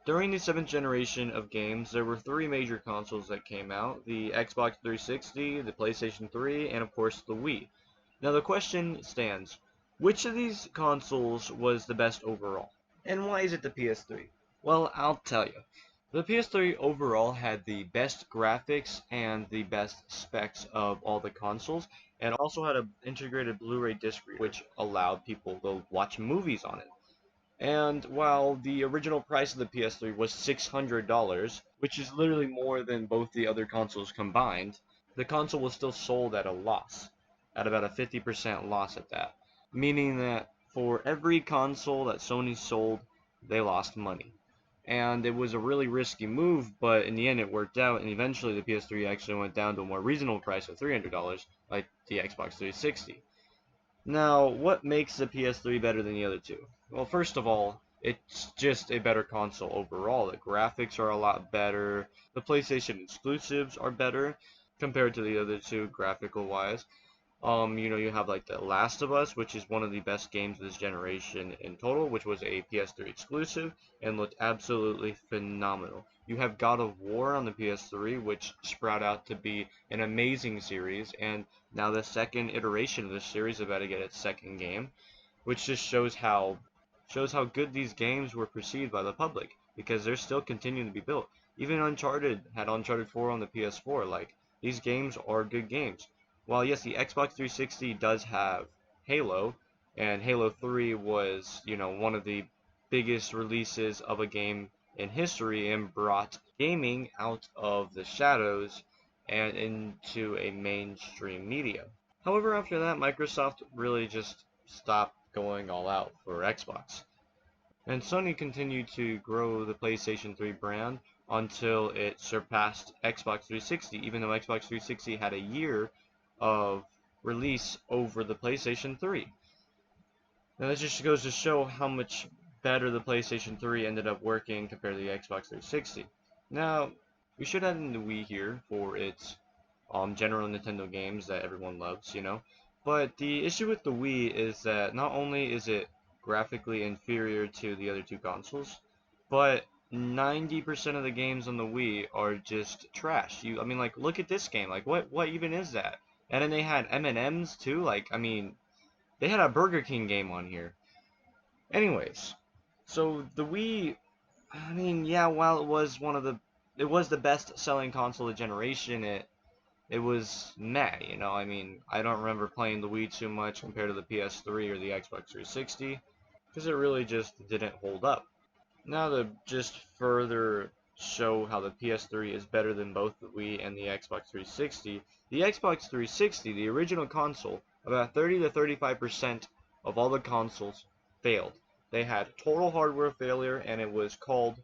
During the 7th generation of games, there were three major consoles that came out: the Xbox 360, the PlayStation 3, and of course the Wii. Now the question stands, which of these consoles was the best overall? And why is it the PS3? Well, I'll tell you. The PS3 overall had the best graphics and the best specs of all the consoles, and also had an integrated Blu-ray disc reader, which allowed people to watch movies on it. And while the original price of the PS3 was $600, which is literally more than both the other consoles combined, the console was still sold at a loss, at about a 50% loss at that. Meaning that for every console that Sony sold, they lost money. And it was a really risky move, but in the end it worked out, and eventually the PS3 actually went down to a more reasonable price of $300, like the Xbox 360. Now, what makes the PS3 better than the other two? Well, first of all, it's just a better console overall. The graphics are a lot better. The PlayStation exclusives are better compared to the other two, graphical wise. You have like The Last of Us, which is one of the best games of this generation in total, which was a PS3 exclusive and looked absolutely phenomenal. You have God of War on the PS3, which sprout out to be an amazing series, and now the second iteration of this series is about to get its second game, which just shows how good these games were perceived by the public, because they're still continuing to be built. Even Uncharted had Uncharted 4 on the PS4. Like, these games are good games. While yes, the Xbox 360 does have Halo, and Halo 3 was, one of the biggest releases of a game in history and brought gaming out of the shadows and into a mainstream media. However, after that, Microsoft really just stopped going all out for Xbox. And Sony continued to grow the PlayStation 3 brand until it surpassed Xbox 360, even though Xbox 360 had a year of release over the PlayStation 3. Now that just goes to show how much better the PlayStation 3 ended up working compared to the Xbox 360. Now, we should add in the Wii here for its general Nintendo games that everyone loves, But the issue with the Wii is that not only is it graphically inferior to the other two consoles, but 90% of the games on the Wii are just trash. Look at this game. Like, what even is that? And then they had M&Ms too. They had a Burger King game on here. Anyways, so the Wii, yeah, while it was the best-selling console of the generation, it was meh, I don't remember playing the Wii too much compared to the PS3 or the Xbox 360, because it really just didn't hold up. Now to just further show how the PS3 is better than both the Wii and the Xbox 360, the Xbox 360, the original console, about 30 to 35% of all the consoles failed. They had total hardware failure, and it was called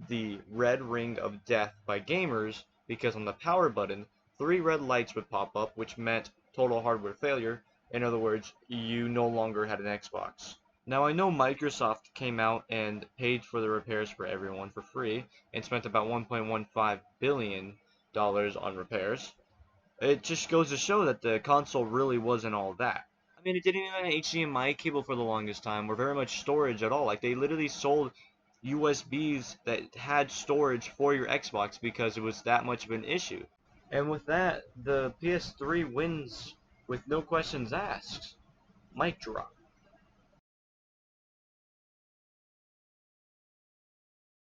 the Red Ring of Death by gamers because on the power button, 3 red lights would pop up, which meant total hardware failure. In other words, you no longer had an Xbox. Now, I know Microsoft came out and paid for the repairs for everyone for free and spent about $1.15 billion on repairs. It just goes to show that the console really wasn't all that. It didn't even have an HDMI cable for the longest time, or very much storage at all. Like, they literally sold USBs that had storage for your Xbox because it was that much of an issue. And with that, the PS3 wins with no questions asked. Mic drop.